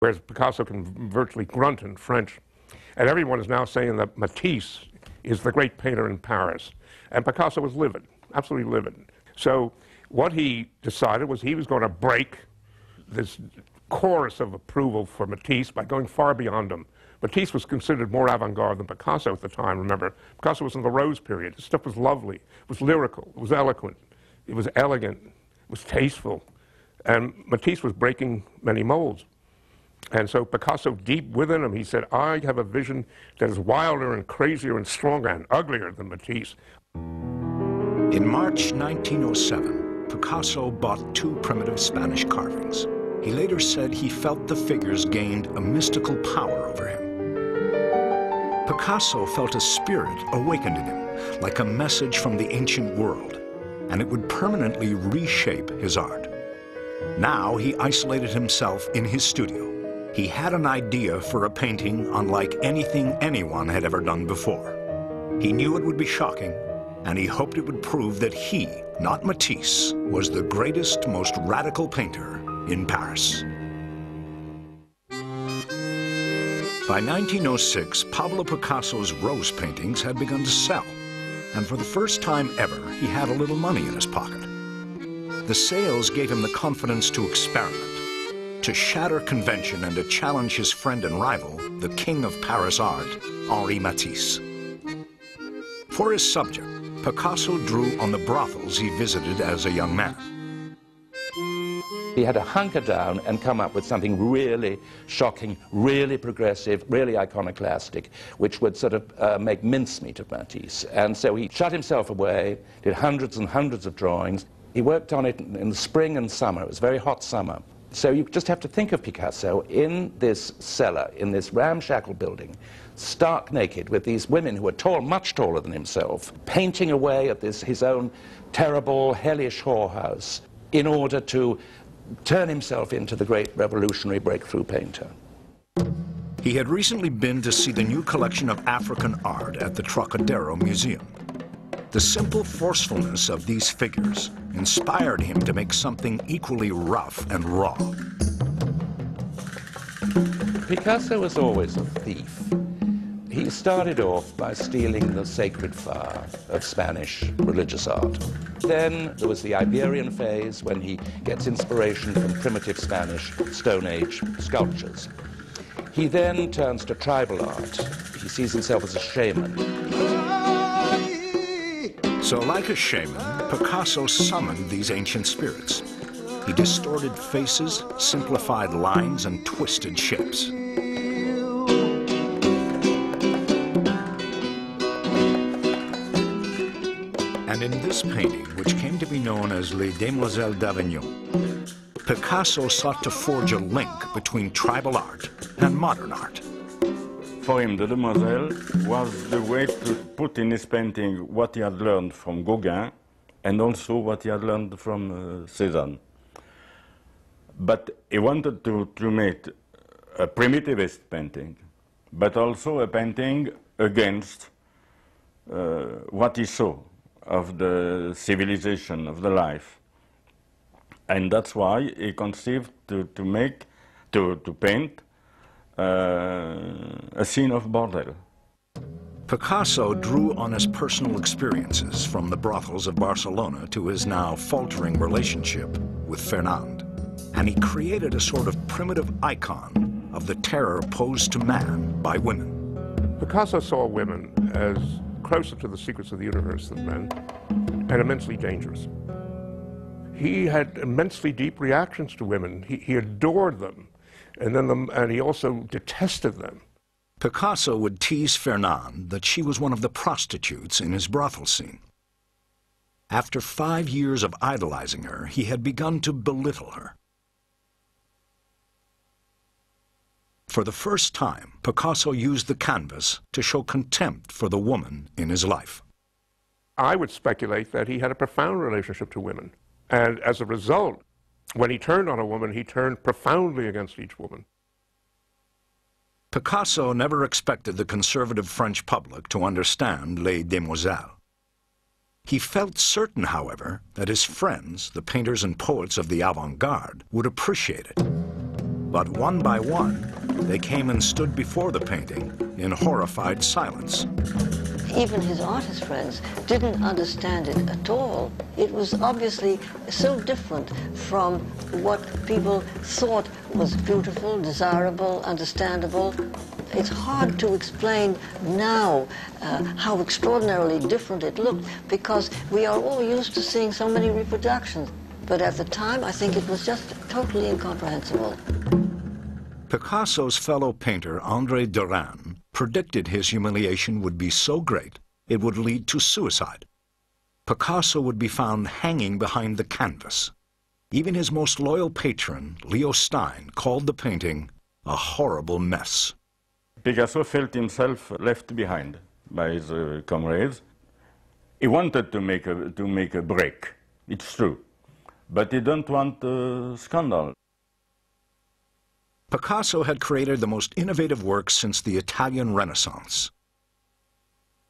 whereas Picasso can virtually grunt in French. And everyone is now saying that Matisse is the great painter in Paris. And Picasso was livid, absolutely livid. So what he decided was he was going to break this chorus of approval for Matisse by going far beyond him. Matisse was considered more avant-garde than Picasso at the time, remember. Picasso was in the Rose period. His stuff was lovely, it was lyrical, it was eloquent, it was elegant, it was tasteful. And Matisse was breaking many molds. And so Picasso, deep within him, he said, I have a vision that is wilder and crazier and stronger and uglier than Matisse. In March 1907, Picasso bought 2 primitive Spanish carvings. He later said he felt the figures gained a mystical power over him. Picasso felt a spirit awakened in him, like a message from the ancient world, and it would permanently reshape his art. Now he isolated himself in his studio. He had an idea for a painting unlike anything anyone had ever done before. He knew it would be shocking, and he hoped it would prove that he, not Matisse, was the greatest, most radical painter in Paris. By 1906, Pablo Picasso's rose paintings had begun to sell, and for the first time ever, he had a little money in his pocket. The sales gave him the confidence to experiment, to shatter convention and to challenge his friend and rival, the king of Paris art, Henri Matisse. For his subject, Picasso drew on the brothels he visited as a young man. He had to hunker down and come up with something really shocking, really progressive, really iconoclastic, which would sort of make mincemeat of Matisse. And so he shut himself away, did hundreds and hundreds of drawings. He worked on it in the spring and summer. It was a very hot summer. So you just have to think of Picasso in this cellar, in this ramshackle building, stark naked, with these women who were tall, much taller than himself, painting away at this, his own terrible, hellish whorehouse, in order to turn himself into the great revolutionary breakthrough painter. He had recently been to see the new collection of African art at the Trocadero Museum. The simple forcefulness of these figures inspired him to make something equally rough and raw. Picasso was always a thief. He started off by stealing the sacred fire of Spanish religious art. Then there was the Iberian phase, when he gets inspiration from primitive Spanish Stone Age sculptures. He then turns to tribal art. He sees himself as a shaman. So like a shaman, Picasso summoned these ancient spirits. He distorted faces, simplified lines, and twisted shapes. And in this painting, which came to be known as Les Demoiselles d'Avignon, Picasso sought to forge a link between tribal art and modern art. For him, the Demoiselle was the way to put in his painting what he had learned from Gauguin and also what he had learned from Cézanne. But he wanted to make a primitivist painting, but also a painting against what he saw of the civilization, of the life. And that's why he conceived to paint a scene of bordel. Picasso drew on his personal experiences from the brothels of Barcelona to his now faltering relationship with Fernand. And he created a sort of primitive icon of the terror posed to man by women. Picasso saw women as closer to the secrets of the universe than men, and immensely dangerous. He had immensely deep reactions to women. He adored them, and he also detested them. Picasso would tease Fernand that she was one of the prostitutes in his brothel scene. After 5 years of idolizing her, he had begun to belittle her. For the first time, Picasso used the canvas to show contempt for the woman in his life. I would speculate that he had a profound relationship to women. And as a result, when he turned on a woman, he turned profoundly against each woman. Picasso never expected the conservative French public to understand Les Demoiselles. He felt certain, however, that his friends, the painters and poets of the avant-garde, would appreciate it. But one by one, they came and stood before the painting in horrified silence. Even his artist friends didn't understand it at all. It was obviously so different from what people thought was beautiful, desirable, understandable. It's hard to explain now how extraordinarily different it looked, because we are all used to seeing so many reproductions. But at the time, I think it was just totally incomprehensible. Picasso's fellow painter, André Derain, predicted his humiliation would be so great it would lead to suicide. Picasso would be found hanging behind the canvas. Even his most loyal patron, Leo Stein, called the painting a horrible mess. Picasso felt himself left behind by his comrades. He wanted to make a break, it's true, but he didn't want a scandal. Picasso had created the most innovative works since the Italian Renaissance.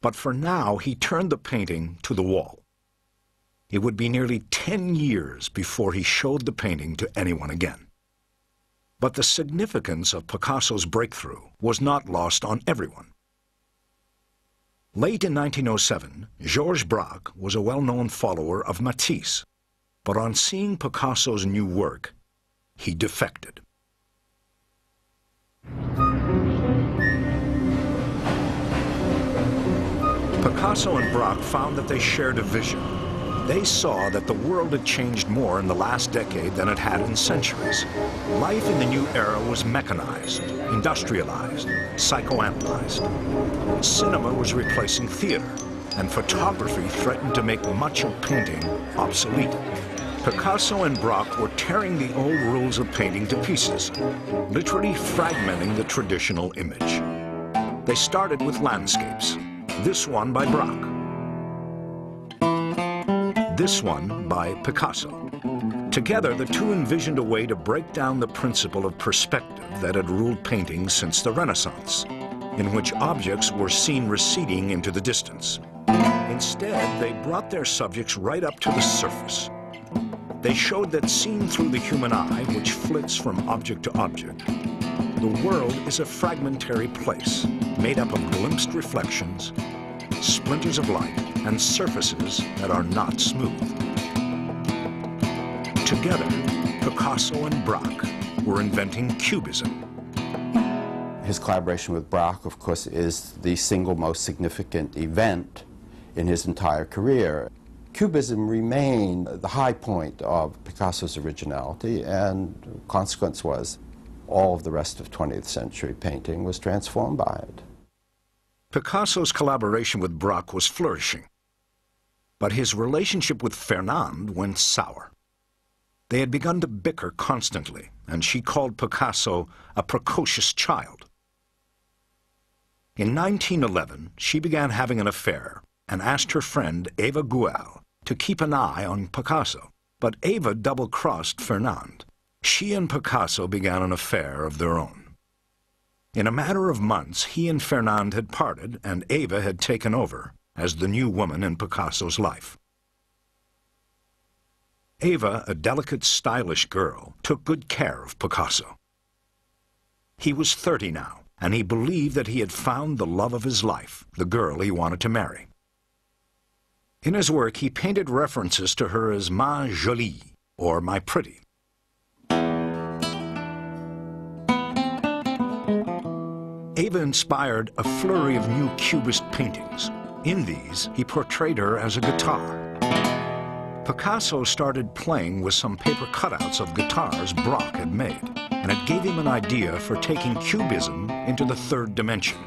But for now, he turned the painting to the wall. It would be nearly 10 years before he showed the painting to anyone again. But the significance of Picasso's breakthrough was not lost on everyone. Late in 1907, Georges Braque was a well-known follower of Matisse, but on seeing Picasso's new work, he defected. Picasso and Braque found that they shared a vision. They saw that the world had changed more in the last decade than it had in centuries. Life in the new era was mechanized, industrialized, psychoanalyzed. Cinema was replacing theater, and photography threatened to make much of painting obsolete. Picasso and Braque were tearing the old rules of painting to pieces, literally fragmenting the traditional image. They started with landscapes, this one by Braque, this one by Picasso. Together, the two envisioned a way to break down the principle of perspective that had ruled painting since the Renaissance, in which objects were seen receding into the distance. Instead, they brought their subjects right up to the surface. They showed that seen through the human eye, which flits from object to object, the world is a fragmentary place, made up of glimpsed reflections, splinters of light, and surfaces that are not smooth. Together, Picasso and Braque were inventing Cubism. His collaboration with Braque, of course, is the single most significant event in his entire career. Cubism remained the high point of Picasso's originality, and the consequence was all of the rest of 20th century painting was transformed by it. Picasso's collaboration with Braque was flourishing, but his relationship with Fernande went sour. They had begun to bicker constantly, and she called Picasso a precocious child. In 1911, she began having an affair and asked her friend Eva Guel to keep an eye on Picasso. But Eva double-crossed Fernande. She and Picasso began an affair of their own. In a matter of months, he and Fernande had parted, and Eva had taken over as the new woman in Picasso's life. Eva, a delicate, stylish girl, took good care of Picasso. He was 30 now, and he believed that he had found the love of his life, the girl he wanted to marry. In his work, he painted references to her as ma jolie, or my pretty. Eva inspired a flurry of new Cubist paintings. In these, he portrayed her as a guitar. Picasso started playing with some paper cutouts of guitars Braque had made, and it gave him an idea for taking Cubism into the third dimension.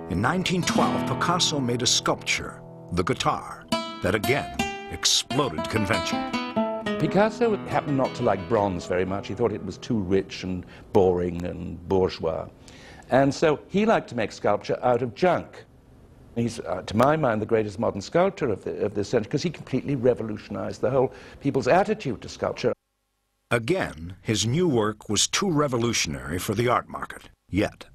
In 1912, Picasso made a sculpture, the guitar, that again exploded convention. Picasso happened not to like bronze very much. He thought it was too rich and boring and bourgeois. And so he liked to make sculpture out of junk. He's, to my mind, the greatest modern sculptor of this century, because he completely revolutionized the whole people's attitude to sculpture. Again, his new work was too revolutionary for the art market, yet.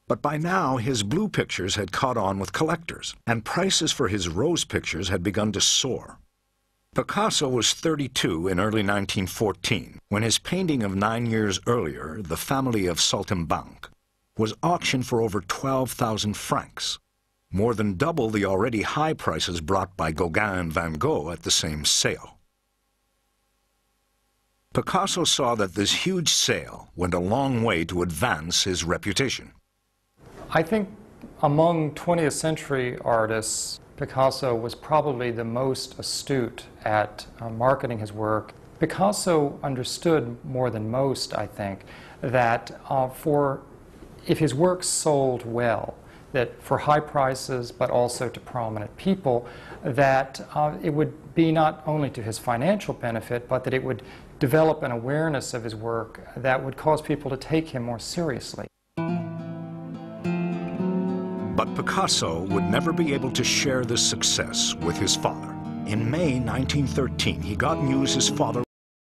But by now, his blue pictures had caught on with collectors, and prices for his rose pictures had begun to soar. Picasso was 32 in early 1914 when his painting of 9 years earlier, The Family of Saltimbanque, was auctioned for over 12,000 francs, more than double the already high prices brought by Gauguin and Van Gogh at the same sale. Picasso saw that this huge sale went a long way to advance his reputation. I think among 20th century artists, Picasso was probably the most astute at marketing his work. Picasso understood more than most, I think, that if his work sold well, that for high prices but also to prominent people, that it would be not only to his financial benefit, but that it would develop an awareness of his work that would cause people to take him more seriously. But Picasso would never be able to share this success with his father. In May 1913, he got news his father